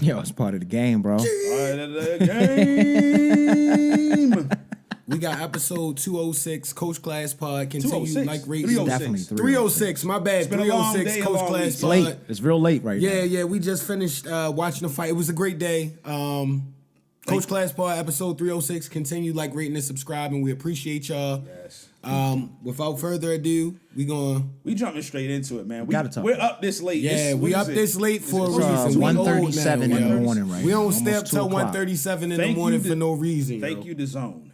Yo, it's part of the game, bro. Part of the game. We got episode 206, Coach Class Pod. Continue 206? like rating. 306. Definitely 306, my bad. been a long 306, day, a Coach long Class week. It's Pod. late. It's real late right now. Yeah, we just finished watching the fight. It was a great day. Coach Class Pod, episode 306. Continue like, rating, and subscribing. We appreciate y'all. Yes. Without further ado, we jumping straight into it, man. Gotta talk We're about up this late. yeah, we up this late for a It's, reason. We old 1:37 now, in the yo. morning, right We now. don't stay up Almost till 2 o'clock. 1:37 in the Thank morning you for no reason. Thank you, The Zone.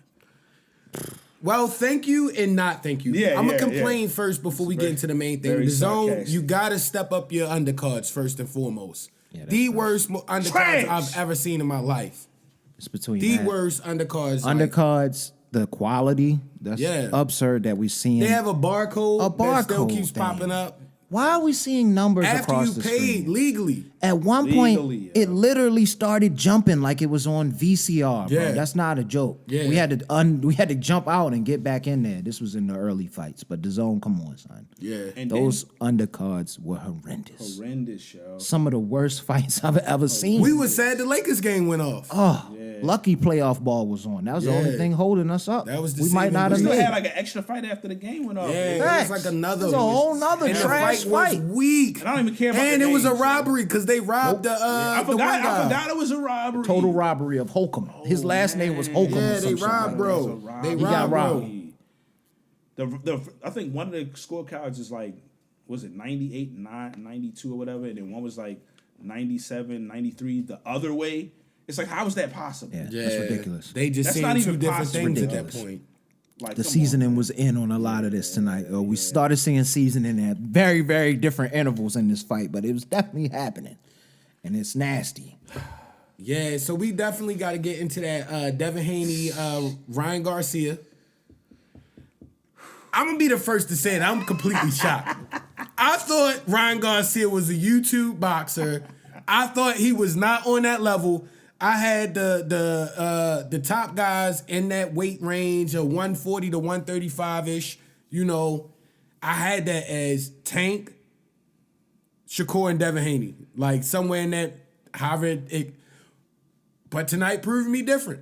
Well, thank you and not thank you. Yeah, I'm gonna yeah, complain yeah. first before we get into the main thing. very The Zone, sarcastic. you gotta step up your undercards first and foremost. Yeah, that's the right. worst undercards Trash. I've ever seen in my life. It's between The that. worst undercards. like, Undercards, the quality, that's Yeah. absurd that we're seeing. they have a barcode that still barcode keeps thing. popping up Why are we seeing numbers after across you the paid screen? legally. At one Legally, point, yeah. it literally started jumping like it was on VCR. Bro. Yeah. That's not a joke. Yeah. We had to jump out and get back in there. This was in the early fights, but the Zone, come on, son. Yeah. And Those undercards were horrendous. horrendous, yo. Some of the worst fights I've ever seen. We was sad the Lakers game went off. Lucky playoff ball was on. That was the Yeah. only thing holding us up. That was the we might saving not grace. have We made. had like an extra fight after the game went off. Yeah, man. it was Facts. like another. It was a whole nother and trash the fight fight. was weak. And I don't even care about And the it was a names, robbery because they robbed the. I the one forgot. guy. I forgot it was a robbery. Total robbery of Holcomb. His last name was Holcomb. Yeah, or they some shit robbed, like bro. It was a robbery. They He got robbed, bro. robbed. I think one of the scorecards is like, was it 98, 92 or whatever, and then one was like 97, 93 the other way. It's like, how is that possible? Yeah, Yeah, that's ridiculous. They just That's saying not two even different possible. things at that Ridiculous. point. Like, The come seasoning on. was in on a lot of this tonight. We started seeing seasoning at very, very different intervals in this fight, but it was definitely happening. And it's nasty. Yeah, so we definitely got to get into that Devin Haney, Ryan Garcia. I'm gonna be the first to say it. I'm completely shocked. I thought Ryan Garcia was a YouTube boxer. I thought he was not on that level. I had the top guys in that weight range of 140 to 135 ish. You know, I had that as Tank, Shakur, and Devin Haney, like somewhere in that. However, but tonight proved me different.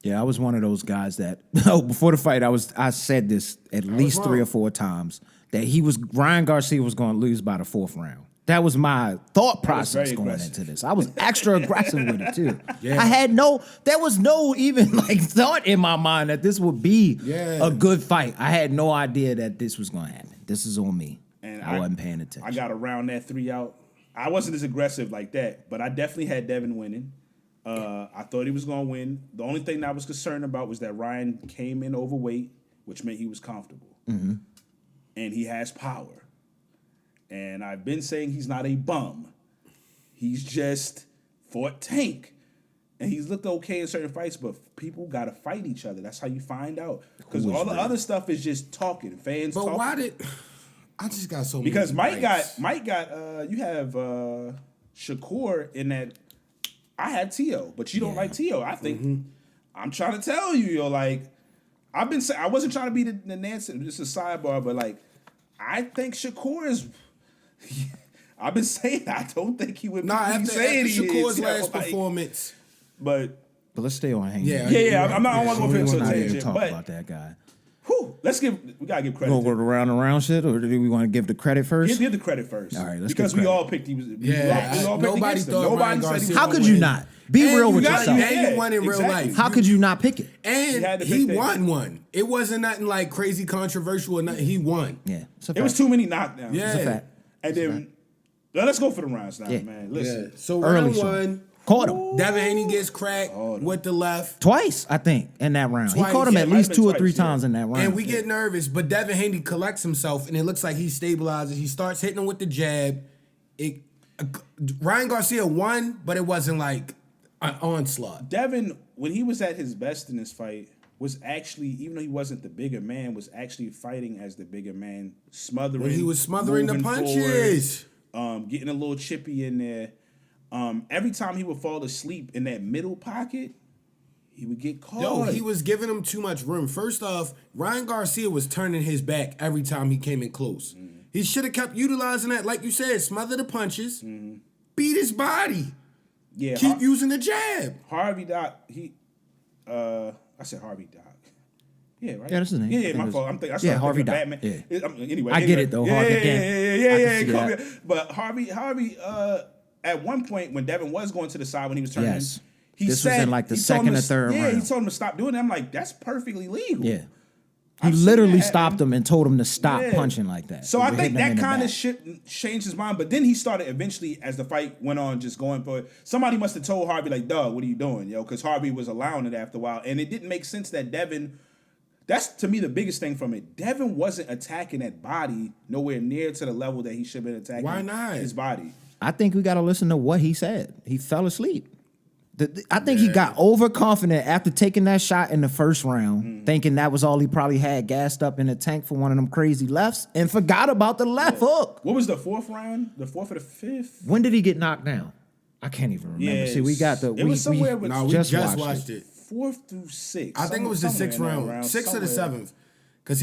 Yeah, I was one of those guys that before the fight, I said this at least 3 or 4 times that Ryan Garcia was going to lose by the 4th round. That was my thought process very going aggressive. into this. I was extra aggressive with it too. Yeah. There was no even like thought in my mind that this would be Yeah. a good fight. I had no idea that this was going to happen. This is on me. And I wasn't paying attention. I got around that 3 out. I wasn't as aggressive like that, but I definitely had Devin winning. I thought he was going to win. The only thing that I was concerned about was that Ryan came in overweight, which meant he was comfortable. Mm-hmm. And he has power. And I've been saying he's not a bum. He's just fought Tank. And he's looked okay in certain fights, but people got to fight each other. That's how you find out. Because all the other stuff is just talking. Fans But talking. why did I just got so Because many Mike got you have Shakur in that. I had Tio, but you don't like Tio. I think I'm trying to tell you, yo, like I've been saying, I wasn't trying to be the Nancy, just a sidebar, but like I think Shakur is. I've been saying I don't think he would. Nah, be after saying he Shakur's is, last like, performance. But But let's stay on Haney. Yeah. yeah, You're I'm not. I right. don't want to go We're into a not here to tangent, talk but about that guy. whew, we gotta give credit. We'll go to around and around shit, or do we want to give the credit first? Give the credit first. All right, let's because give we credit. all picked. Yeah, we all picked nobody against him. thought Nobody Ryan said he was Garcia How gonna could win. you not? Be And real you with got- yourself. and you won in real exactly. life. How could you not pick it? And had to he pick that. won one. It wasn't nothing like crazy controversial or nothing. He won. Yeah, it's a It was fact. too many knockdowns. Yeah. It's a fact. And then let's go for the rounds now, Yeah. man. Yeah. Listen. So Early round show. one, Caught him Devin Haney gets cracked with the left. twice, I think, in that round. Twice. He caught him Yeah, at it might least have 2 been or 3 twice, yeah. times in that round. And we get nervous, but Devin Haney collects himself, and it looks like he stabilizes. He starts hitting him with the jab. Ryan Garcia won, but it wasn't like an onslaught. Devin, when he was at his best in this fight, was actually, even though he wasn't the bigger man, was actually fighting as the bigger man, smothering. When he was smothering the moving punches. forward, getting a little chippy in there. Every time he would fall asleep in that middle pocket, he would get caught. Yo, he was giving him too much room. First off, Ryan Garcia was turning his back every time he came in close. He should have kept utilizing that, like you said, smother the punches, beat his body. Yeah, Keep using the jab. Harvey Doc. I said Harvey Doc. Yeah, right. Yeah, that's his name. I Yeah, think my it was- fault. I'm thinking. I yeah, started Harvey thinking Doc. of Batman. Yeah. Anyway, I get it, though, Yeah, Harvey, yeah, again. yeah, I yeah, can see yeah. that. But Harvey. At one point when Devin was going to the side when he was turning, Yes. he This was said in, like, the he told him second to- or third Yeah, round. he told him to stop doing it. I'm like, that's perfectly legal. Yeah. He I've seen literally that stopped happen. him and told him to stop Yeah. punching like that. So They I were think hitting him that in the kind of back. shit changed his mind. But then he started eventually, as the fight went on, just going for it. Somebody must have told Harvey, like, dog, what are you doing, yo? Because Harvey was allowing it after a while. And it didn't make sense that Devin, that's to me the biggest thing from it. Devin wasn't attacking that body nowhere near to the level that he should have been attacking Why not? his body. I think we got to listen to what he said. He fell asleep. I think he got overconfident after taking that shot in the first round, thinking that was all he probably had gassed up in the tank for one of them crazy lefts, and forgot about the left hook. What was the fourth round? The fourth or the fifth? When did he get knocked down? I can't even remember. Yeah, See, we got the. it was somewhere with- No, we just watched it. Fourth through sixth. I think it was the sixth somewhere in that round, sixth or the somewhere. seventh. Cause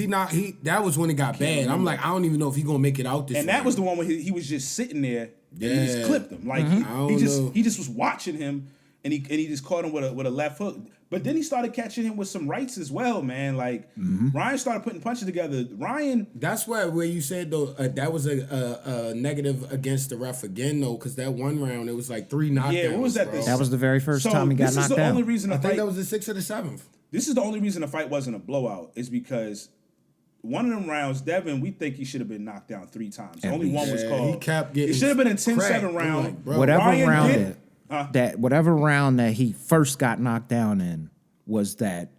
that was when it got bad. I'm like, I don't even know if he's gonna make it out this. And that was the one where he was just sitting there and he just Yeah. clipped him. Like I don't know. he just was watching him and he just caught him with a left hook. But then he started catching him with some rights as well, man. Like Ryan started putting punches together. Ryan, That's where you said though that was a negative against the ref again though, because that one round it was like 3 knockdowns. Yeah, what was that, bro. the- That was the very first so time he got this is knocked the down. only reason I the think fight. that was the 6th or the 7th. This is the only reason the fight wasn't a blowout is because one of them rounds, Devin, we think he should have been knocked down 3 times. Only one was Yeah, called. he kept getting It should have been a 10-7 cracked. I'm round. like, bro. Whatever Ryan round did- whatever round that he first got knocked down in was that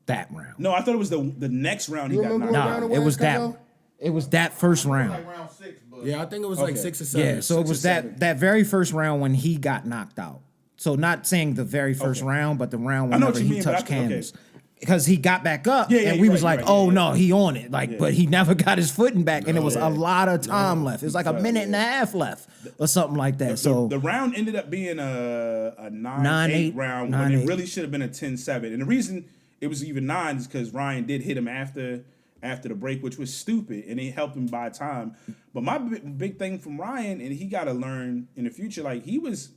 round. No, I thought it was the next round he You got remember knocked what out. round No, it was that. Carlo? It was that first round. Like round 6, but Yeah, I think it was like Okay. 6 or 7. Yeah, so it 6 was or 7. that very first round when he got knocked out. So not saying the very first Okay. round, but the round I know whenever what you he mean, but touched I think- canvas. Because he got back up, Yeah, yeah, and you're we right, was you're like, right, "Oh yeah, no, he on it!" Like, but he never got his footing back, and it was yeah. a lot of time left. It was like a minute and a half left, or something like that. So the round ended up being a 9-8 9-8, round when 9-8. it really should have been a 10-7. And the reason it was even 9 is because Ryan did hit him after the break, which was stupid, and it helped him buy time. But my big thing from Ryan, and he got to learn in the future, like he was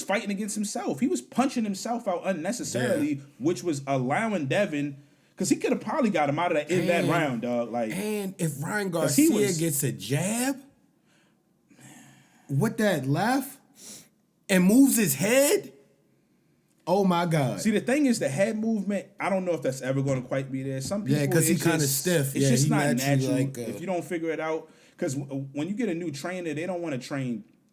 fighting against himself. He was punching himself out unnecessarily, which was allowing Devin, because he could have probably got him out of that in that And- round, dog. Like And if Ryan he Garcia was- gets a jab with that left and moves his head, oh my God. See, the thing is, the head movement. I don't know if that's ever going to quite be there. Some people, Yeah, 'cause he it's kinda just- stiff. It's Yeah, just he not naturally natural like, if you don't figure it out. Because when you get a new trainer, they don't want to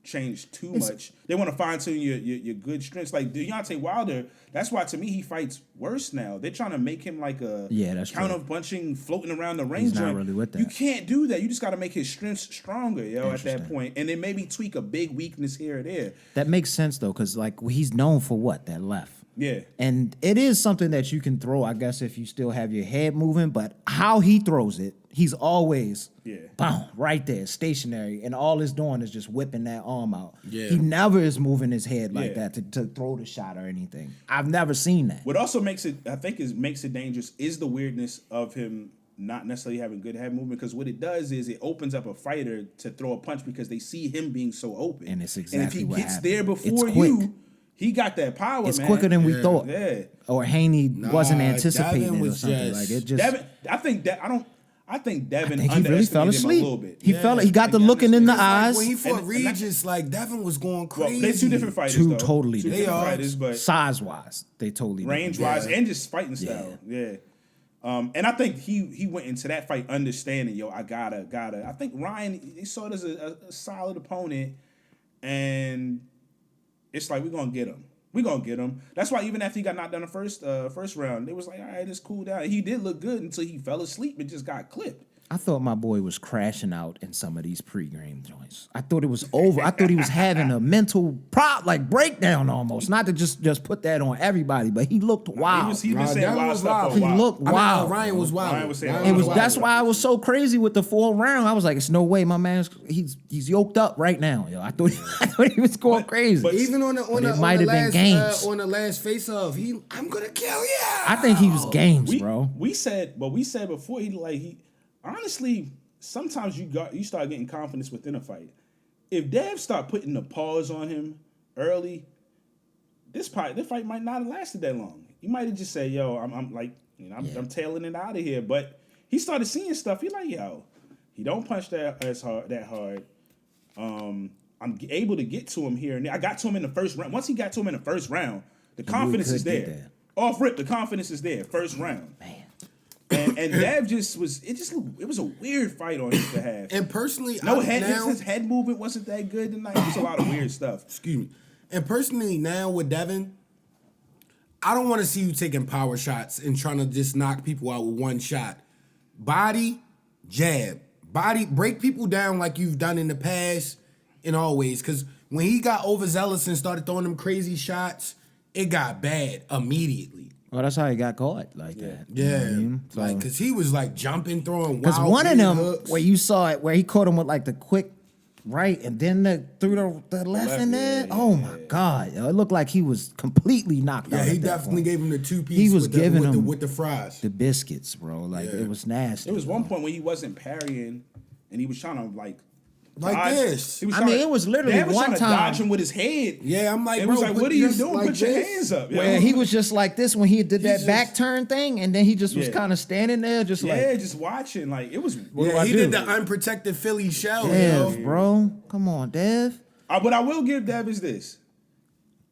change too much. They want to fine tune your good strengths. Like Deontay Wilder, that's why to me he fights worse now. They're trying to make him like a Yeah, that's true. counter punching, floating around the ring. He's not joint. really with that. You can't do that. You just got to make his strengths stronger, yo. At that Interesting. point, and then maybe tweak a big weakness here or there. that makes sense though, because like he's known for what that left. Yeah. And it is something that you can throw, I guess, if you still have your head moving. But how he throws it, he's always boom, right there, stationary. And all he's doing is just whipping that arm out. Yeah. He never is moving his head like Yeah. that to throw the shot or anything. I've never seen that. What also makes it, I think, makes it dangerous is the weirdness of him not necessarily having good head movement. Because what it does is it opens up a fighter to throw a punch because they see him being so open. And it's And if exactly he what gets happened. there It's before quick. you, he got that power. It's man. quicker than we Yeah. thought. Yeah. Or Haney wasn't anticipating Devin it or was something. just- Like it just Devin, I think Devin I think he underestimated really fell him asleep. a little bit. He got the looking in the eyes. When he fought And- Regis, like Devin was going Well, crazy. they're two different fighters. Two though. totally two different. different They are. fighters, but Size wise, they totally different. range wise Yeah. and just fighting style. Yeah. And I think he went into that fight understanding, yo, I gotta. I think Ryan, he saw it as a solid opponent, and it's like we're gonna get him. That's why even after he got knocked down the first round, they was like, all right, it's cool down. He did look good until he fell asleep and just got clipped. I thought my boy was crashing out in some of these pre-game joints. I thought it was over. I thought he was having a mental breakdown almost. Not to just put that on everybody, but he looked wild. He's been saying Devin wild was stuff wild. for a He while. looked wild. Ryan was wild. Ryan was saying It was wild. that's why I was so crazy with the fourth round. I was like, "It's no way, my man. He's yoked up right now, yo." I thought he was going crazy. but Even on But it might have been games. On the last face off, I'm gonna kill you. I think he was games, bro. We said before he honestly, sometimes you start getting confidence within a fight. If Dev start putting the pause on him early, this fight might not have lasted that long. He might have just said, "Yo, I'm tailing it out of here." But he started seeing stuff. He like, "Yo, he don't punch that hard. I'm able to get to him here and there. I got to him in the first round. Once he got to him in the first round, the confidence is there. Off rip, the confidence is there. First round, Man. and Dev it was a weird fight on his behalf. And personally, his head movement wasn't that good tonight. It was a lot of weird stuff. Excuse me. And personally, now with Devin, I don't want to see you taking power shots and trying to just knock people out with one shot. Body, jab. Body, break people down like you've done in the past and always. Because when he got overzealous and started throwing them crazy shots, it got bad immediately. Well, that's how he got caught like that. Yeah. You know what I mean? So, Like, because he was like jumping, throwing because wild one of them, hooks. where you saw it, where he caught him with like the quick right and then through the left in there. Oh my God. It looked like he was completely knocked out. Yeah, he at that definitely point. gave him the two-piece He was with giving the, him with the fries. the biscuits, bro. Like, Yeah. it was nasty. There was bro. one point when he wasn't parrying and he was trying to Like dodge. this. He was I trying mean, to- it was literally Dad was one trying to time- dodge him with his head. Yeah, I'm like, It bro, was like, put what are you just doing? like Put your this. hands up. Where yo. he was just like this when he did that He's back just- turn thing, and then he just was Yeah. kind of standing there, just Yeah, like, just watching. Like it was. What do Yeah, I he do? did the unprotected Philly shell, you know? Dev, bro. Come on, Dev. What I will give Dev is this: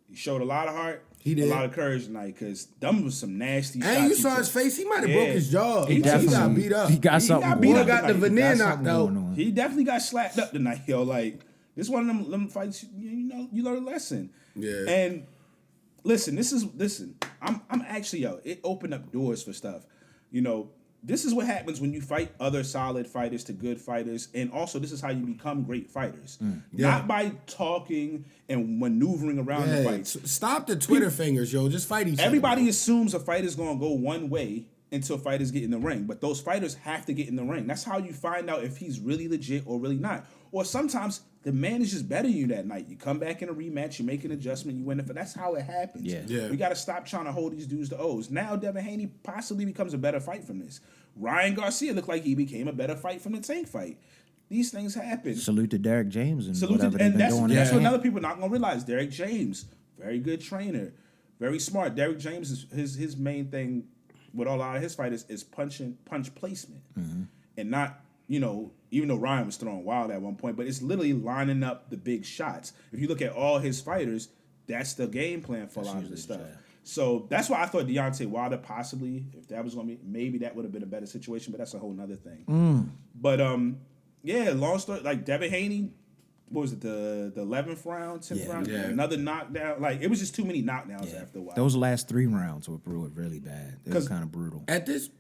he showed a lot of heart, He did. a lot of courage tonight because them was some nasty. shots And you he saw took. his face. He might have Yeah. broke his jaw. He He got definitely- beat up. He got He something got going beat on. up got the tonight. veneer Got knocked something out. going on. He definitely got slapped up tonight, yo. Like this one of them fights. You learn a lesson. Yeah. And listen. I'm actually it opened up doors for stuff. You know, this is what happens when you fight other solid fighters to good fighters, and also this is how you become great fighters. Yeah. Not by talking and maneuvering around the Yeah, fights. stop the Twitter fingers, yo. Just fight each Everybody other. assumes a fight is going to go one way until fighters get in the ring, but those fighters have to get in the ring. That's how you find out if he's really legit or really not. Or sometimes the man is just better than you that night. You come back in a rematch, you make an adjustment, you win it. That's how it happens. Yeah. We got to stop trying to hold these dudes to O's. Now Devin Haney possibly becomes a better fight from this. Ryan Garcia looked like he became a better fight from the Tank fight. These things happen. Salute to Derek James and Salute whatever to, they've and been doing. that's in what camp. other people not gonna realize. Derek James, very good trainer, very smart. Derek James is his main thing with a lot of his fighters is punch placement, and not even though Ryan was throwing wild at one point, but it's literally lining up the big shots. If you look at all his fighters, that's the game plan for a lot of this stuff. So that's why I thought Deontay Wilder possibly, if that was gonna be, maybe that would have been a better situation, but that's a whole nother thing. But yeah, long story. Like Devin Haney, what was it, the 11th round, 10th round, Yeah. another knockdown. Like it was just too many knockdowns after a while. Those last 3 rounds were really bad. They were 'Cause- kind of brutal. At this,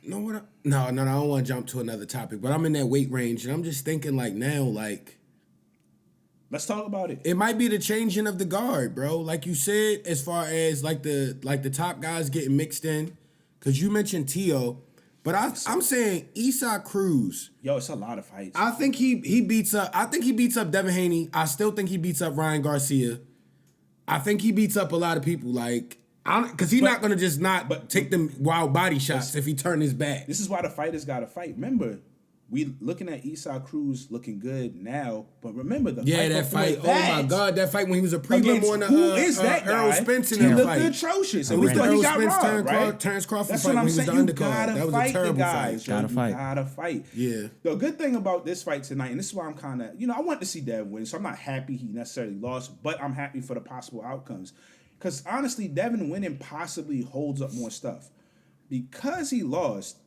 no, I don't want to jump to another topic, but I'm in that weight range, and I'm just thinking like now, like Let's talk about it. it might be the changing of the guard, bro. Like you said, as far as like the top guys getting mixed in, because you mentioned Tio, but I'm saying Isaac Cruz. Yo, it's a lot of fights. I think he beats up. I think he beats up Devin Haney. I still think he beats up Ryan Garcia. I think he beats up a lot of people, like because he's not gonna just not take them wild body shots if he turn his back. This is why the fighters got to fight. Remember, we looking at Isaac Cruz looking good now, but remember the Yeah, fight that before fight. that, Oh my God, that fight when he was a prelim against on the who is that Earl guy? Spence in He that looked fight. atrocious, and It we was the thought he Earl got Spence robbed, right? Terrence Crawford That's fight what I'm when he was saying. the You undercard. gotta That was a fight the terrible guys. fight. Yo. Gotta You fight. gotta fight. Yeah. The good thing about this fight tonight, and this is why I'm kind of, I want to see Dev win, so I'm not happy he necessarily lost, but I'm happy for the possible outcomes. Because honestly, Devin winning possibly holds up more stuff. Because he lost,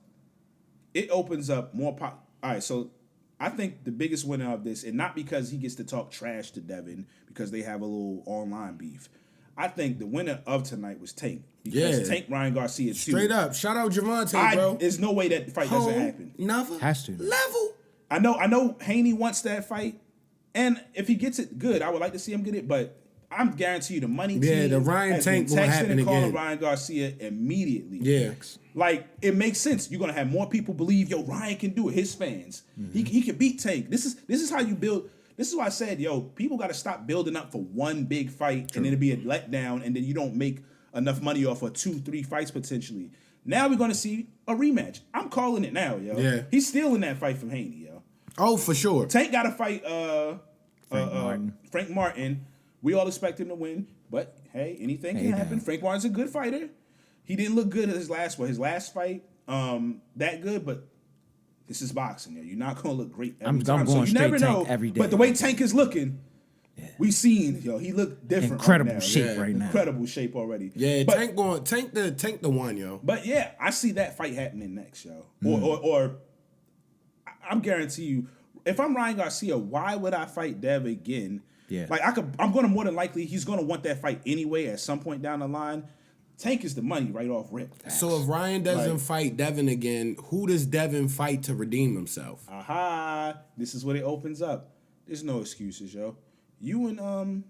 it opens up more. All right, so I think the biggest winner of this, and not because he gets to talk trash to Devin because they have a little online beef. I think the winner of tonight was Tank. Because Yeah. Tank Ryan Garcia too. Straight up, shout out Javante, bro. There's no way that fight doesn't Home, happen. Never Has to. level. I know Haney wants that fight, and if he gets it, good. I would like to see him get it, but I'm guarantee you the money Yeah, team the Ryan has been Tank won't texting happen and calling again. Ryan Garcia immediately. Yeah. Like, it makes sense. You're gonna have more people believe, yo, Ryan can do it. His fans, he can beat Tank. This is how you build. This is why I said, yo, people got to stop building up for one big fight and then it'll be a letdown, and then you don't make enough money off of 2-3 fights potentially. Now we're gonna see a rematch. I'm calling it now, yo. Yeah. He's stealing that fight from Haney, yo. Oh, for sure. Tank got to fight Frank Martin. Frank Martin, We all expect him to win, but hey, anything can happen. now. Frank Warren's a good fighter. He didn't look good at his last fight, that good, but this is boxing. You're not gonna look great every I'm time. So going you never straight know. Tank every day. But the way Tank is looking, we've seen, he looked different. Incredible right now. shape right now. Incredible shape already. Yeah, but, Tank the one, yo. But yeah, I see that fight happening next, yo. Or I'm guarantee you, if I'm Ryan Garcia, why would I fight Dev again? Yeah. Like I'm gonna more than likely he's gonna want that fight anyway at some point down the line. Tank is the money right off rip. So if Ryan doesn't fight Devin again, who does Devin fight to redeem himself? Aha! This is what it opens up. There's no excuses, yo. You and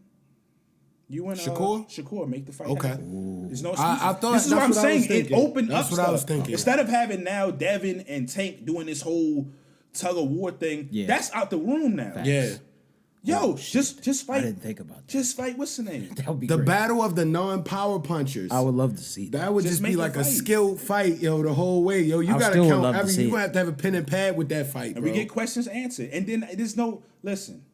Shakur make the fight. Okay. Happen. There's no excuses. I thought this is what I'm that's what I was saying. It thinking. opened That's up what stuff. I was thinking. Instead of having now Devin and Tank doing this whole tug of war thing, that's out the room now. Yeah. Yo, just fight. I didn't think about that. Just fight. What's the name? That would be The great. battle of the non-power punchers. I would love to see that. That would Just just make be the like a fight. skilled fight, yo, the whole way. Yo, you I gotta still would count love to every. see You it. gonna have to have a pen and pad with that fight, And bro. we get questions answered. And then there's no listen.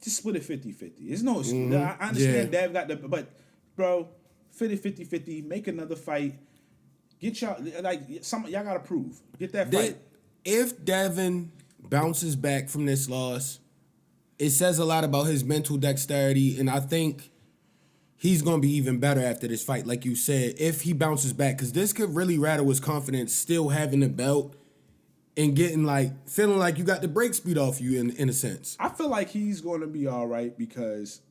Just split it 50-50. There's no excuse. I understand Dev got the but bro, 50-50, make another fight. Get y'all y'all gotta prove. Get that fight. If Devin bounces back from this loss, it says a lot about his mental dexterity, and I think he's gonna be even better after this fight, like you said, if he bounces back, because this could really rattle his confidence, still having the belt and getting feeling like you got the brake speed off you in a sense. I feel like he's gonna be all right because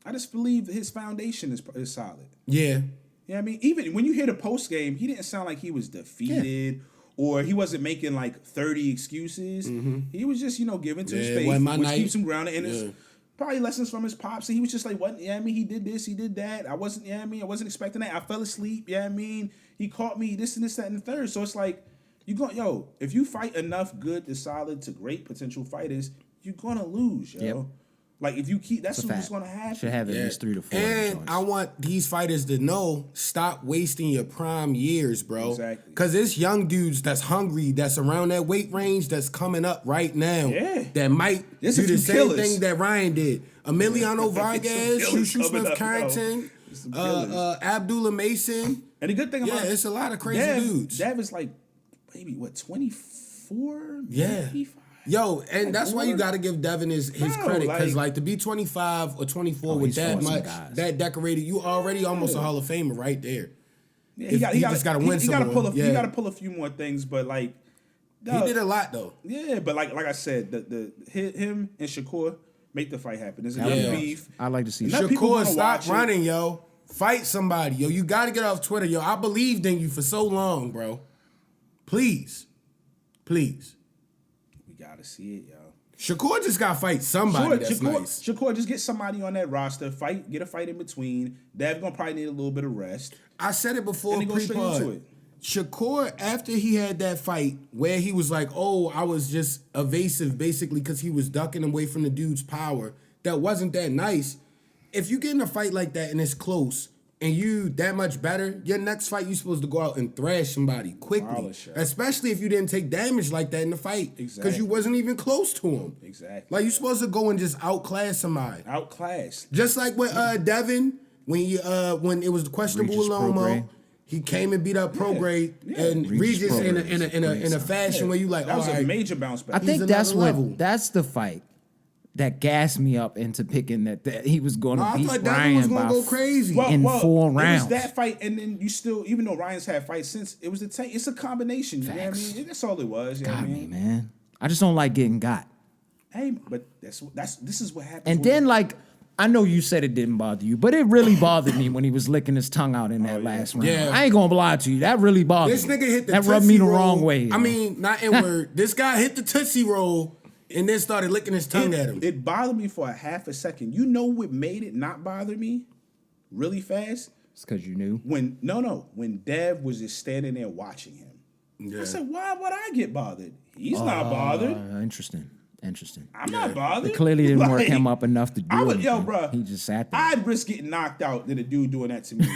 I just believe his foundation is solid. Yeah. Yeah, I mean, even when you hear the post game, he didn't sound like he was defeated or he wasn't making 30 excuses. He was just, giving to his faith, wasn't my which night. keeps him grounded. And it's probably lessons from his pops. And he was just like, "What? Yeah, I mean, he did this, he did that. I wasn't expecting that. I fell asleep. Yeah, I mean, he caught me this and this, that, and the third." So it's like, if you fight enough good to solid to great potential fighters, you're gonna lose, yo. Yep. Like if you keep, that's It's a what's fact. gonna happen. Should have at least 3 to 4. And joints. I want these fighters to know, stop wasting your prime years, bro. Exactly. Because it's young dudes that's hungry, that's around that weight range, that's coming up right now. Yeah. That might There's do a the few same killers. thing that Ryan did. Emiliano Vargas, killers Shushu coming up, Smith-Carrington, Some killers. Abdullah Mason. And the good thing about It's a lot of crazy dudes. Dev is maybe 24? Yeah. 25? Yo, and that's why you got to give Devin his Bro, credit, because like- to be 25 or 24 with he's that fought some much, guys. that decorated, you already almost a Hall of Famer right there. Yeah, He just gotta win He got to someone. pull a, Yeah. he got to pull a few more things, but He did a lot though. Yeah, but like I said, him and Shakur make the fight happen. There's a That good would- beef. I'd like to see Enough Shakur people Shakur, wanna stop watch it. running, yo. Fight somebody, yo. You got to get off Twitter, yo. I believed in you for so long, bro. Please. We got to see it, yo. Shakur just got to fight somebody that's Shakur, nice. Shakur, just get somebody on that roster. Get a fight in between. Dev gonna probably need a little bit of rest. I said it before And he go straight into pre-pod. it. Shakur, after he had that fight where he was like, "Oh, I was just evasive," basically because he was ducking away from the dude's power. That wasn't that nice. If you get in a fight like that and it's close and you that much better, your next fight you supposed to go out and thrash somebody quickly, Polish, yo. especially if you didn't take damage like that in the fight because Exactly. you wasn't even close to him. Exactly. Like you supposed to go and just outclass somebody. Outclassed. Just like with Devin, when it was questionable Regis Lomo, Prograis. he came and beat up Prograis and Regis Regis in Prograis a is fashion where you like, That was all a right. major bounce back. I think He's that's another level. that's the fight that gassed me up into picking that he was going to I beat thought Devin Ryan was gonna by go crazy. in 4 It rounds. was that fight, and then you still, even though Ryan's had fights since, it was the tank. It's a combination. You know what I Facts. mean? That's all it was. You know what I got me, mean? man. I just don't like getting got. Hey, but this is what happens. And when then I know you said it didn't bother you, but it really bothered me when he was licking his tongue out in that last round. Yeah. I ain't gonna lie to you. That really bothered This me. nigga hit the that Tootsie rubbed me the Roll. wrong way. I yo. mean, not in word. This guy hit the Tootsie Roll and then started licking his tongue at him. it bothered me for a half a second. You know what made it not bother me really fast? it's because you knew. When Dev was just standing there watching him. Yeah. I said, why would I get bothered? He's not bothered. Interesting. I'm not bothered. It clearly didn't work Like, him up enough to do I would, yo, anything. bro. He just sat there. I'd risk getting knocked out than a dude doing that to me.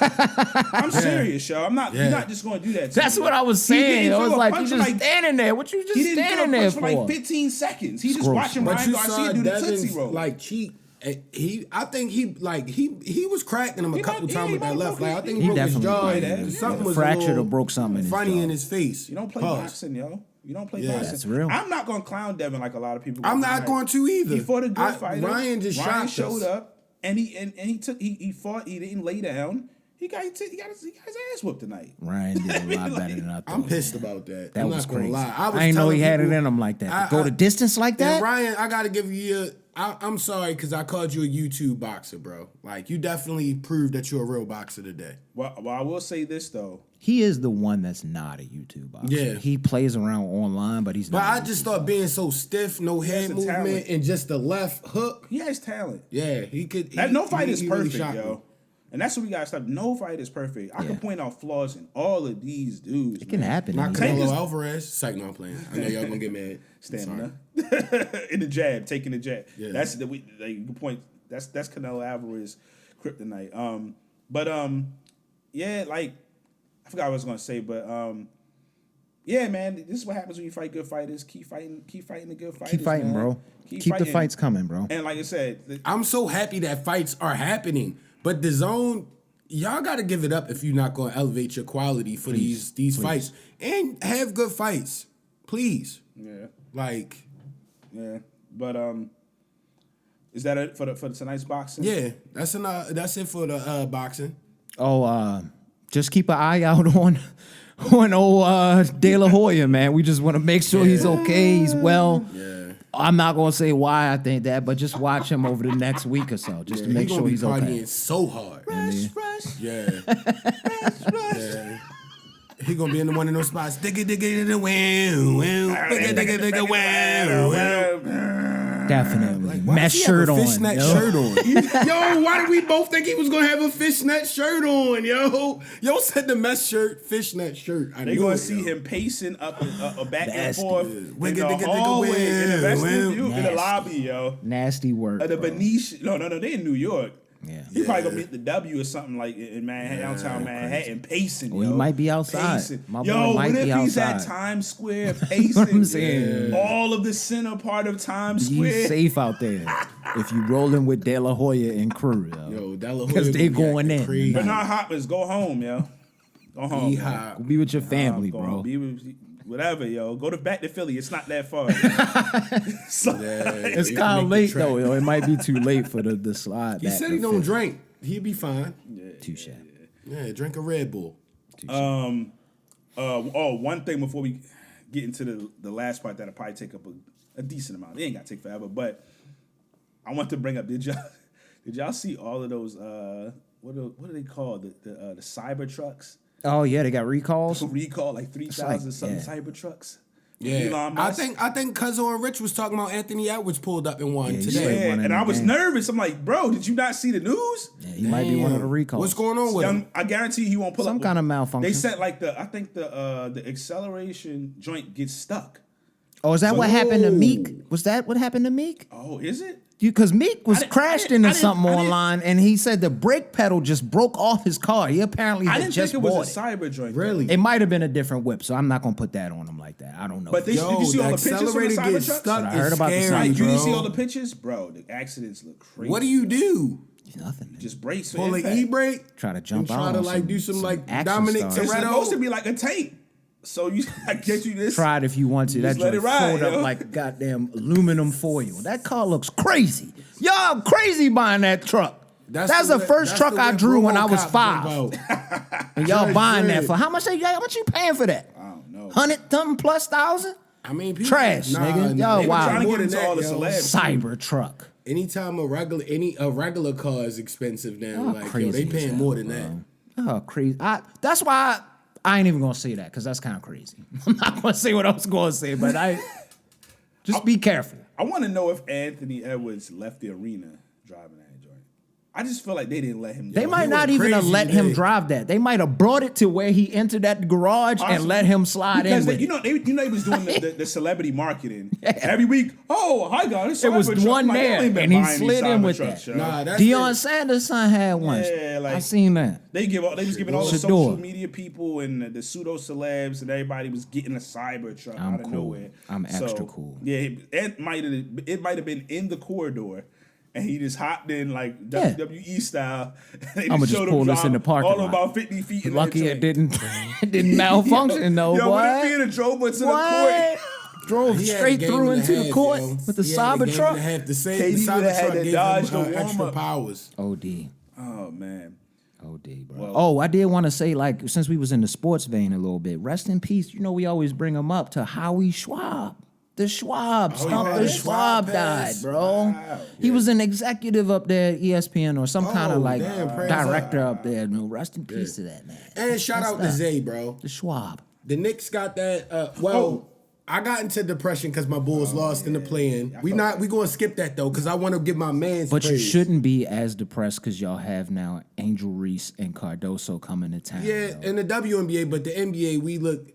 I'm serious, yo. I'm not. Yeah. You're not just going to do that. To That's me. what I was He saying. didn't I was throw a like, you punch just for standing there. What you He just didn't throw a standing there punch for like for? 15 seconds. He just Gross. watching But Ryan you Garcia saw do the Tootsie Devin's Roll. like cheat. I think he was cracking him a He couple might- times he with that might left. broke Like I his- think he he broke his definitely jaw. did. and Yeah. Something was Fractured a little or broke something in his funny jaw. in his face. You don't play Pause. boxing, yo. You don't play Yeah. boxing. That's real. I'm not going to clown Devin like a lot of people. I'm go not tonight. going to either. He fought a good fighter. Ryan just shocked showed us. up and he fought. He didn't lay down. He got his ass whooped tonight. Ryan did a lot better than I thought. I'm pissed about that. That I'm was not gonna crazy. lie. I was didn't know he telling had it people- in him like that. I- To go I- the distance like And that? Ryan, I gotta give you I'm sorry because I called you a YouTube boxer, bro. Like you definitely proved that you're a real boxer today. Well, I will say this though. He is the one that's not a YouTube boxer. Yeah. He plays around online, but he's But not. I just thought being so stiff, no head a movement, talent. and just the left hook. He has talent. Yeah, he could. That no fight is he really perfect, shocked yo. me. And that's what we gotta stop. No fight is perfect. I Yeah. can point out flaws in all of these dudes. It can happen. Not in the- Tank Canelo is- Alvarez. Psych, no, I'm playing. I know y'all gonna get mad. Stamina in the jab, taking the jab. Yeah. That's the good point. That's Canelo Alvarez kryptonite. Yeah, like I forgot what I was gonna say, but yeah, man, this is what happens when you fight good fighters. Keep fighting the good fighters. Keep fighting, man. bro. Keep the fighting. fights coming, bro. And like I said, I'm so happy that fights are happening, but the zone, y'all got to give it up if you're not going to elevate your quality for these fights and have good fights, please. yeah, Like, yeah. But is that it for tonight's boxing? yeah, that's it for the boxing. Oh, just keep an eye out on old De La Hoya, man. We just want to make sure he's okay, he's well. Yeah. I'm not gonna say why I think that, but just watch him over the next week or so, just to make sure he's partying okay. so hard. Rush. Yeah. Yeah. He gonna be in one of those spots. Digga digga digga wow wow. Digga digga digga wow wow. Definitely. Why Mesh does he have shirt a on. fishnet yo. shirt on. Yo, why did we both think he was gonna have a fishnet shirt on? Yo said the mesh shirt, fishnet shirt. I They knew gonna it, see yo. him pacing up back and Nasty. forth Yeah. in Wigga, the digga, digga, hallway, in the wow, vestibule, wow. in the Nasty. lobby, yo. Nasty work. The bro. Venetian. No, they in New York. Yeah. He probably gonna be at the W or something like in Manhattan, downtown Manhattan, pacing. Well, he yo. might be outside. Pacing. My boy Yo, might what be if he's at outside. Times Square What pacing? I'm saying. All of the center part of Times He's Square. safe out there if you rolling with De La Hoya and crew, yo. Yo, De La Hoya Because they gonna be going acting in. crazy. Bernard Hopkins, go home, yo. Go home. He yo. hot. Be with your family, Go bro. home. Be with whatever, yo. Go back to Philly. It's not that far. So- It's He kind make of the late track. though, yo. It might be too late for the slide. He back said to he don't Philly. drink. He'd be fine. Touche. Yeah, drink a Red Bull. One thing before we get into the last part that'll probably take up a decent amount. It ain't gotta take forever, but I want to bring up. Did y'all see all of those? What are they called? The cyber trucks. Oh yeah, they got recalls. Recall like 3,000 something yeah. cyber trucks. Yeah, Elon I Musk. think Cuzzo and Rich was talking about Anthony Edwards pulled up in one Yeah, he today. said Yeah, one in and the I was game. nervous. I'm like, bro, did you not see the news? Yeah, he might be one of the recalls. What's going on with him? I guarantee he won't pull Some up. kind of malfunction. They said like I think the acceleration joint gets stuck. Oh, is that what happened to Meek? Was that what happened to Meek? Oh, is it? Because Meek was I didn't- crashed I didn't- into I didn't- something I didn't- online, and he said the brake pedal just broke off his car. He apparently I had didn't just think it bought was a cyber joint. though. Really? It might have been a different whip, so I'm not gonna put that on him like that. I don't know. But they- Yo, did you see the all the pictures from the accelerator Cybertrucks? gets stuck. I heard is about the scary, Like, you didn't see bro. all the pictures, bro. The accidents look crazy. What do you do? nothing. Just brace for Pull an impact. e-brake? Try to jump and out try to on like some- do some some like action Dominic stars. It's Toretto? supposed to be like a tape. So I get you this. Try it if you want to. That Just let joint it ride, fold up yo. like goddamn aluminum foil. That car looks crazy. Y'all crazy buying that truck. That's the first truck I drew when I was 5. And y'all Judge buying that Dredd. for how much? How much you paying for that? I don't know. 100,000+. I mean, people, Trash, nigga. Y'all They were wow. trying to More get into than all the that, yo. celebs. Cyber truck. Anytime a regular car is expensive now, Oh, like yo, crazy they as paying hell, more than bro. that. Oh, crazy. That's why I ain't even gonna say that because that's kind of crazy. I'm not gonna say what I was gonna say, but just be careful. I want to know if Anthony Edwards left the arena driving that joint. I just feel like they didn't let him. They do it. might not even have crazy let him today. drive that. They might have brought it to where he entered that garage and let him slide because in with they was doing the celebrity marketing every week. Oh, hi guys, it. It was one there, and he slid in with trucks, that. yo. Nah, that's Deion it. Sanders' son had one. Yeah, like- I seen that. They was giving all the Shador. social media people and the pseudo celebs and everybody was getting a cyber truck I'm out of cool. nowhere. I'm extra cool. Yeah, it might have been in the corridor. And he just hopped in like Yeah. WWE style. I'ma just pull this in the parking lot. All about 50 feet. In Lucky that it joint. didn't malfunction though. Yo, boy. what if he had drove us to the court? What? Drove He had straight a game through and a into the half, court yo. with the He had a cyber game truck. and a half. The same KD the would've cyber had truck to gave dodge him the extra warm-up. powers. OD. Oh man. OD, bro. I did want to say, like, since we was in the sports vein a little bit, rest in peace. You know, we always bring him up to Howie Schwab. The Schwab, Stumper yeah. Schwab Schwab died, passed. bro. Wow. He was an executive up there at ESPN or some kind of like damn, praise director up there. No, rest in peace to that man. And shout out to That's Zay, bro. the Schwab. The Knicks got that. Oh. I got into depression because my Bulls lost in the play-in. We gonna skip that though because I want to give my man's. But you praise. shouldn't be as depressed because y'all have now Angel Reese and Cardoso coming to town. Yeah, yo. in the WNBA, but the NBA, we look.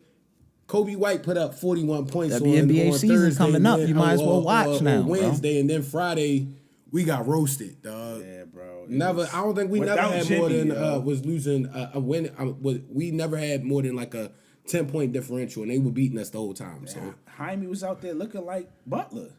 Kobe White put up 41 points WNBA on season Thursday, coming and up. then- You might as well watch now, bro. Wednesday, and then Friday, we got roasted, dog. Yeah, bro. Never. I don't think we never Without had more Jimmy, than yo. was losing a win. We never had more than like a 10-point differential, and they were beating us the whole time. So Jaime was out there looking like Butler.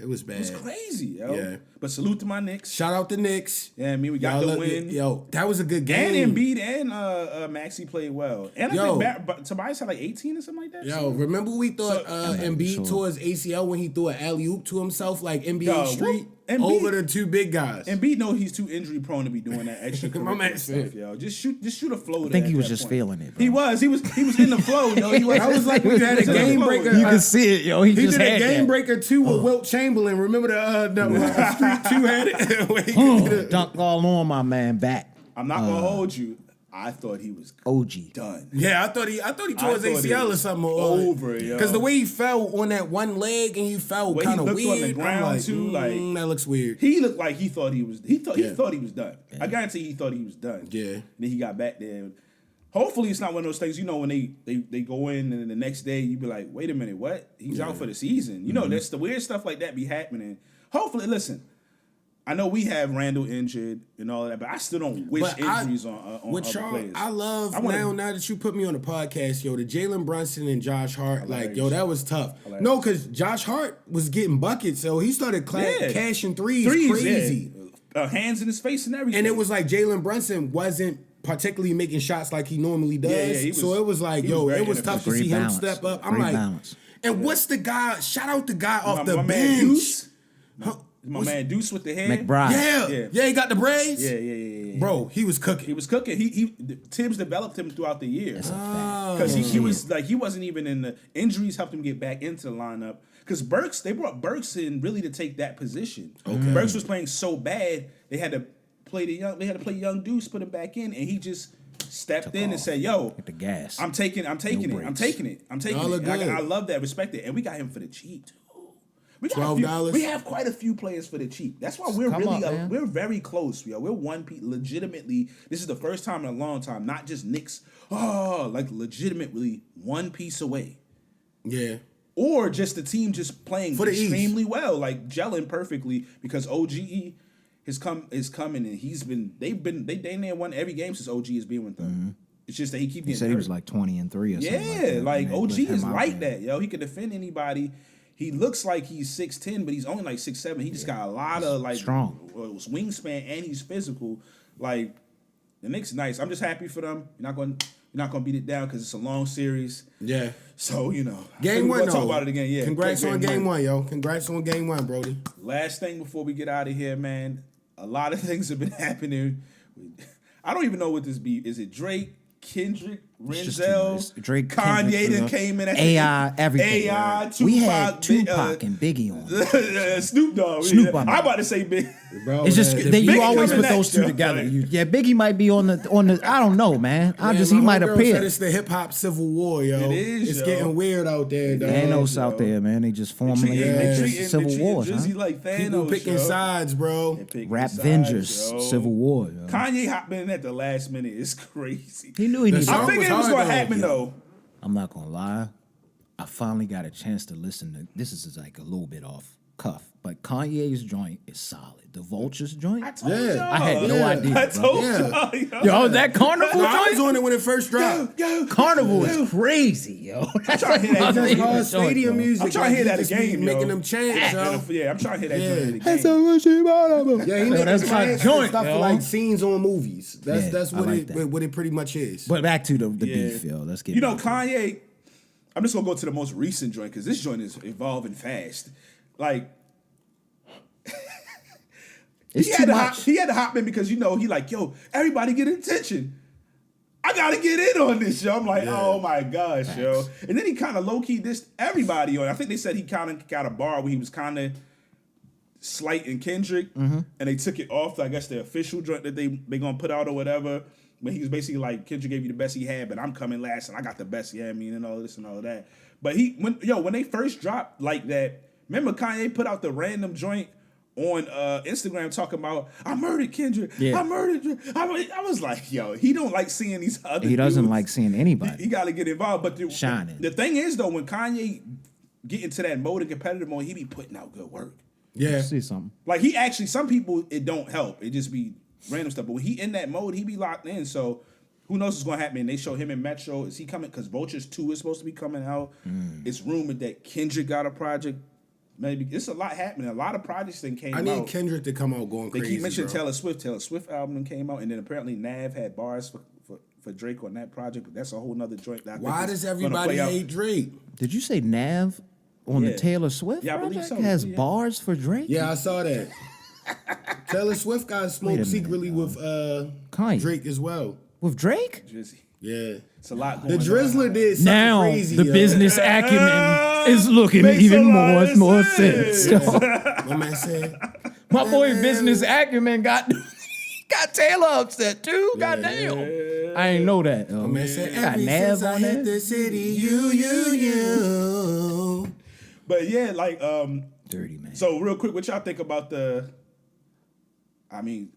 it was bad. It was crazy, yo. Yeah. But salute to my Knicks. Shout out the Knicks. Yeah, I mean we got Y'all the look- win. Yo, that was a good And game. Embiid and Maxey played well. And I Yo. think Tobias had like 18 or something like that. Yo, remember we thought Embiid sure. tore his ACL when he threw an alley-oop to himself like NBA Yo, Street Embiid- over the two big guys. Embiid know he's too injury prone to be doing that extra My man stuff, said. yo. Just shoot a floater. I think he at was that just point. feeling it, bro. He was in the flow, yo. He was, I was like, we had a in the game flow. breaker. You can see it, yo. He He just did a had game that. breaker too with Wilt Chamberlain. Remember the Street 2 had it? When he could get it? Dunk all on my man back. I'm not gonna hold you. I thought he was OG. done. Yeah, I thought he tore his thought it ACL or was something. over, yo. Because the way he fell on that one leg and he fell Way he kind of looked weird. on the ground, I'm like, too, like- that looks weird. He looked like he thought he was. He thought Yeah. he was done. I guarantee he thought he was done. Yeah. Then he got back there. Hopefully, it's not one of those things. You know, when they go in and then the next day you be like, wait a minute, what? He's out for the season. You know, Mm-hmm. that's the weird stuff like that be happening. Hopefully, listen. I know we have Randall injured and all of that, but I still don't wish But injuries on with other Charles, players. I love wanna- now that you put me on the podcast, yo, the Jalen Brunson and Josh Hart, like, yo, Hilarious. that was tough. Hilarious. No, because Josh Hart was getting buckets, so he started Yeah. cashing threes Threes, crazy. yeah. Hands in his face and everything. And it was like Jalen Brunson wasn't particularly making shots like he normally does. Yeah, he so was- it was like, he was yo, very it was tough to Great see him balance. step up. I'm Great like, balance. and what's the guy? Shout out the guy off the my man bench. Deuce. Huh? My man Deuce with the hair. McBride. Yeah, he got the braids. Yeah. Bro, he was He cooking. was cooking. Tibbs developed him throughout the year That's a fact. because he was like he wasn't even in the injuries helped him get back into the lineup because they brought Burks in really to take that position. Burks was playing so bad they had to play young Deuce, put him back in, and he just stepped in and said, "Yo, Hit the gas. I'm taking it. I'm taking it. brakes. I'm taking Y'all it." look And good. I love that, respect it, and we got him for the cheap too. We got $12? We have quite a few players for the cheap. That's why we're Come really up, man. we're very close. Yo. We're one piece. Legitimately, this is the first time in a long time. Not just Knicks. Oh, like legitimately one piece away, Yeah. or just the team just playing For the East. extremely well, like gelling perfectly because OGE is coming and they damn near won every game since OG has been with them. It's just that he keep He getting said he hurt. was like 20-3 or something. Yeah, like that. OG With him is out like there. that, yo. He can defend anybody. He looks like he's 6'10", but he's only like 6'7". He just got a lot of like strong. wingspan and he's physical. Like the Knicks, nice. I'm just happy for them. You're not gonna beat it down because it's a long series. Yeah. So Game we're one, gonna though. talk about it again. Yeah, Congrats on game one, yo. Congrats on game one, Brody. Last thing before we get out of here, man. A lot of things have been happening. I don't even know what this be. Is it Drake, Kendrick? It's just too Renzel, much. Drake, Kanye Kendrick, that came in at AI, everything. AI, Tupac, We had Tupac and Biggie on. Snoop Dogg. Snoop, I'm about to say Big. Bro, It's just the they, you Biggie always coming put those next, two yo. together. Biggie might be on the. I don't know, man. He my might homegirl appear. said it's the hip hop civil war, yo. It is, It's yo. getting weird out there, dog. Thanos out there, man. They just formulating civil wars, Drizzy huh? like Thanos, People picking yo. sides, bro. Picking Rap sides, Vengers, yo. civil war. Yo. Kanye hopping in at the last minute is crazy. He knew he needed. song I figured it was was gonna hard, happen though. though. I'm not gonna lie. I finally got a chance to listen to. This is like a little bit off cuff, but Kanye's joint is solid. The Vultures joint. I told Yeah. y'all. I had no Yeah. idea. I bro. told Yeah. y'all. Yo, that Carnival No, I was joint. on it when it first dropped. Carnival is crazy, yo. That's trying to hear that my joint. favorite Hard joint, stadium bro. music. I'm trying to hear he that just again, be making yo. them chants, yo. Yeah, I'm trying to hear that Yeah. joint again. Yeah, he Yo, making that's my chants joint, and stuff yo. for like scenes on movies. Yeah, That's I what like that. what it pretty much is. But back to the Yeah. beef, yo. Let's get. You know, back to it. Kanye. I'm just gonna go to the most recent joint because this joint is evolving fast. Like It's he too had to much. he had to hop in because he like, yo, everybody get attention. I gotta get in on this, yo. I'm like, oh my gosh, yo. And then he kind of low key dissed everybody on. I think they said he kind of got a bar where he was kind of slighting Kendrick, and they took it off. I guess the official joint that they gonna put out or whatever. But he was basically like, Kendrick gave you the best he had, but I'm coming last, and I got the best. Yeah, I mean, and all this and all that. But when they first dropped like that, remember Kanye put out the random joint on Instagram talking about I murdered Kendrick, Yeah. I murdered Drake. I was like, yo, he don't like seeing these other. He doesn't dudes. like seeing anybody. He got to get involved. But Shining. the thing is though, when Kanye get into that mode and competitive mode, he be putting out good work. yeah. See something. Like he actually, some people it don't help. It just be random stuff. But when he in that mode, he be locked in. So who knows what's gonna happen? And they show him in Metro. Is he coming? Because Vultures 2 is supposed to be coming out. It's rumored that Kendrick got a project. Maybe it's a lot happening. A lot of projects that came I out. need Kendrick to come out going They crazy. keep mentioning bro. Taylor Swift. Taylor Swift album came out, and then apparently Nav had bars for Drake on that project. But that's a whole nother joint. That I think Why is does gonna everybody play out. hate Drake? Did you say Nav on Yeah. the Taylor Swift Yeah, I believe project so. has Yeah. bars for Drake? Yeah, I saw that. Taylor Swift got Wait a smoked minute, secretly with Kanye. Drake as well. With Drake? Drizzy. Yeah. It's a lot The going on. Drizzler did something Now crazy. the yo. business acumen is looking Makes even a lot of more sense. sense. yo. My man said, My boy business acumen got Taylor upset too. Goddamn. I ain't know that. my man said, Got ever Nav since I on hit there. the city, you. But yeah, like Dirty man. so real quick, what y'all think about the? I mean,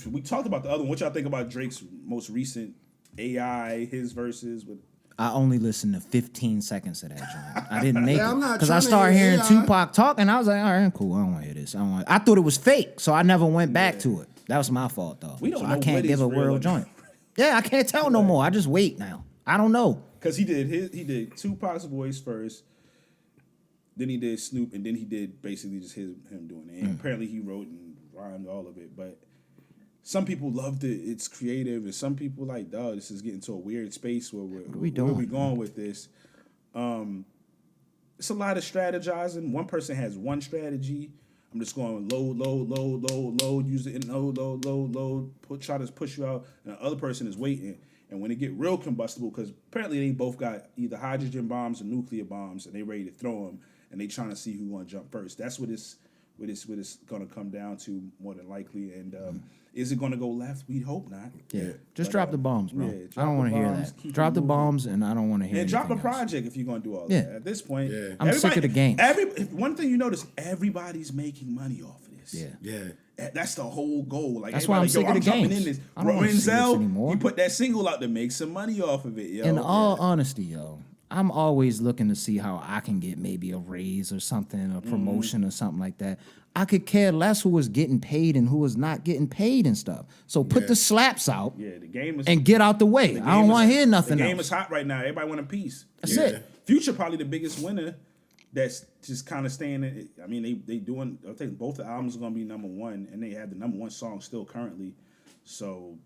we talked about the other one. What y'all think about Drake's most recent AI, his verses with? I only listened to 15 seconds of that joint. I didn't make Yeah, I'm it not because I trying to started hear hearing AI. Tupac talk, and I was like, all right, cool. I don't want to hear this. I thought it was fake, so I never went back to it. That was my fault though. We don't so know I can't what give is a real or real not. joint. Yeah, I can't tell no more. I just wait now. I don't know. Because he did Tupac's voice first, then he did Snoop, and then he did basically just him doing it. And apparently he wrote and rhymed all of it. But some people loved it. It's creative, and some people like, dog, this is getting to a weird space where where we going with this. It's a lot of strategizing. One person has one strategy. I'm just going load, use it in load, try to push you out. And the other person is waiting. And when it get real combustible, because apparently they both got either hydrogen bombs or nuclear bombs, and they ready to throw them, and they trying to see who gonna jump first. That's what it's gonna come down to more than likely. And is it gonna go left? We hope not. Yeah, just drop the bombs, bro. yeah, I drop don't the want to hear bombs, that. keep Drop it the moving. bombs, and I don't want to hear. And drop a anything else. project if you're gonna do all Yeah. that. At this point, Yeah. I'm sick of the games. One thing you notice, everybody's making money off of this. Yeah. Yeah. That's the whole goal. Like That's why I'm everybody, sick of the jumping games. in this. I don't wanna see this Renzel, anymore. he put that single out to make some money off of it, yo. In all honesty, yo, I'm always looking to see how I can get maybe a raise or something, a promotion or something like that. I could care less who was getting paid and who was not getting paid and stuff. So put the slaps out Yeah, the game is and get out the way. I don't want to hear nothing The game else. is hot right now. Everybody want a piece. That's it. Future probably the biggest winner. That's just kind of staying in. I mean, they doing. I think both the albums are gonna be number one, and they have the number one song still currently. So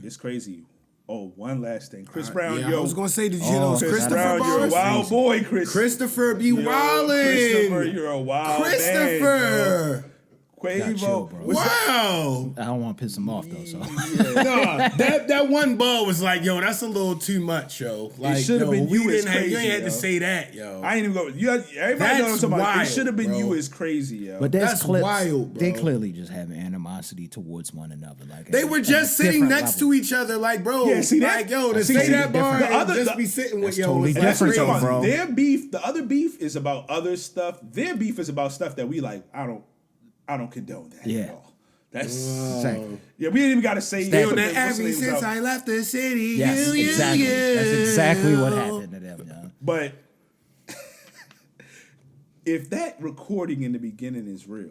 it's crazy. Oh, one last thing, Chris Brown. Yeah, yo, I was gonna say, did you hear those Chris Christopher Brown, you're a bars? wild boy, Chris. Christopher be Yo, Christopher, wildin'. you're a wild man, yo. Christopher. Quavo. chill, bro. was- Wow. I don't want to piss him off though. So No, that one ball was like, yo, that's a little too much, yo. Like, should've yo, been we you is didn't have, you crazy, ain't had yo. to say that, yo. I ain't even go. Everybody knows what I'm That's talking about. It wild, should have been bro. you is crazy, yo. but there's That's clips. wild, bro. They clearly just have animosity towards one another. Like They were just sitting next to each other, like, bro. Yeah, see that? Like, yo, to See, say see, that bar the and other- just the- be sitting with That's yo. totally was That's different, what I'm though, talking about. bro. Their beef, the other beef is about other stuff. Their beef is about stuff that we like. I don't condone that Yeah. at all. That's Exactly. yeah. We ain't even got to say That- Yo, yeah, that what's ever the name since out. I left the city. Yes, you, exactly. you. That's exactly what happened to them. Yo. But if that recording in the beginning is real,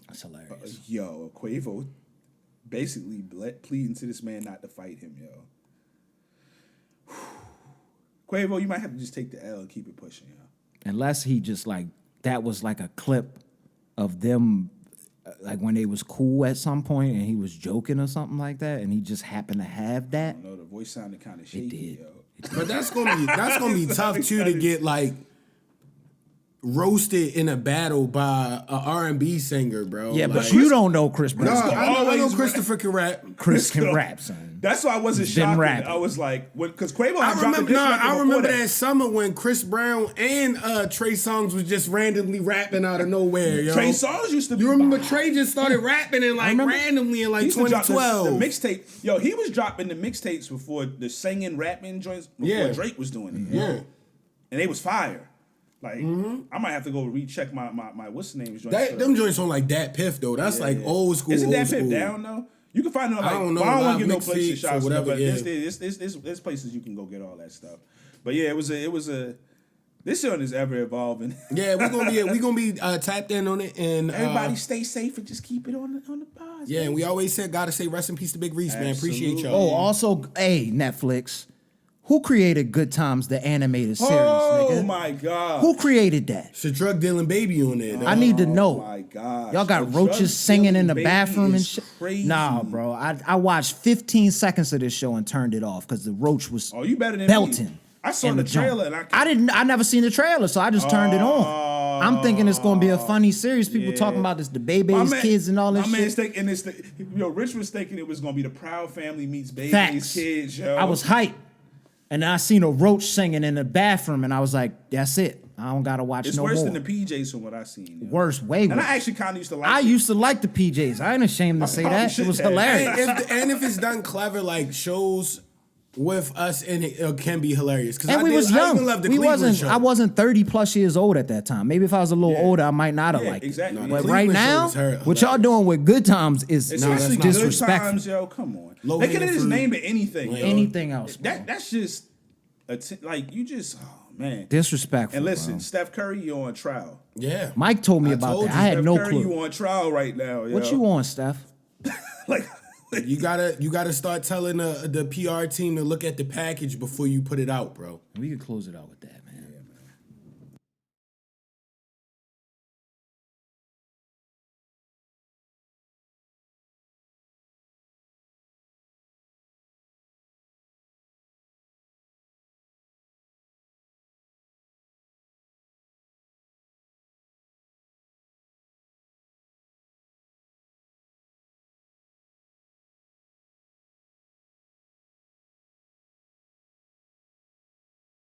That's hilarious. yo, Quavo basically pleading to this man not to fight him, yo. Quavo, you might have to just take the L and keep it pushing, yo. Unless he just like that was like a clip of them like when they was cool at some point and he was joking or something like that and he just happened to have that. I know the voice sounded kind of shaky, did. yo. But that's gonna be tough too to get like roasted in a battle by a R&B singer, bro. Yeah, but Like- you don't know Chris No, Brown. I know always Christopher can rap. Chris can rap, son. That's why I wasn't He's been shocked. rapping. I was like, because Quavo I had dropped a remember, diss record I before remember that summer when Chris Brown and Trey Songz was just randomly rapping out of nowhere, yo. Trey Songz used to be. You remember Trey just started rapping and like remember. randomly in He like used to drop the 2012. mixtape. Yo, he was dropping the mixtapes before the singing, rapping joints. Before Yeah. Drake was doing it. Yeah. And they was fire. Like I might have to go recheck my what's the name joints. Them joints on like Dat Piff though. That's like old school. Isn't old that school. Pip down though? You can find it on like I don't know, well, I don't want live to give no places mixtapes or shots, whatever, but yeah. there's places you can go get all that stuff. But yeah, it was a this joint is ever evolving. Yeah, we're gonna be tapped in on it and Everybody stay safe and just keep it on the pause. yeah, and we always said gotta say rest in peace to Big Reese, man. Appreciate Absolutely. y'all. Oh, also, hey, Netflix. Who created Good Times, the animated series, Oh nigga? my god. Who created that? It's a drug dealing baby on there. I need to know. Oh my god. Y'all got The roaches drug singing in the dealing bathroom baby and is shit. crazy. Nah, bro. I watched 15 seconds of this show and turned it off because the roach was Oh, you better than belting. me. I saw in the joint. trailer and I I never seen the trailer, so I just turned it on. I'm thinking it's gonna be a funny series. People yeah. talking about this, the Bebe's kids and all this my man's shit. thinking Rich was thinking it was gonna be the Proud Family meets Baby's Facts. kids, yo. I was hyped. And I seen a roach singing in the bathroom, and I was like, that's it. I don't gotta watch It's no worse more. than the PJs from what I seen. Yo. Worse, way worse. And I actually kind of used to like. I it. usuld to like the PJs. I ain't ashamed to say probably that. It should was have. hilarious. And if it's done clever, like shows with us in it, it can be hilarious. Because And we was I young. even love the We Cleveland wasn't. show. I wasn't 30 plus years old at that time. Maybe if I was a little older, I might not have Yeah, liked exactly. it. No, But the right Cleveland show now, was hilarious. what y'all doing with Good Times is Especially not good disrespectful. times, yo. Come on. Low They could have hanging just fruit. named it anything. yo. Anything else, bro. That's just like you just man. Disrespectful. And listen, bro. Steph Curry, you on trial. Yeah. Mike told me I about told that. you, I had Steph no Curry, clue. you on trial right now. Yo. What you on, Steph? Like You gotta start telling the PR team to look at the package before you put it out, bro. We could close it out with that.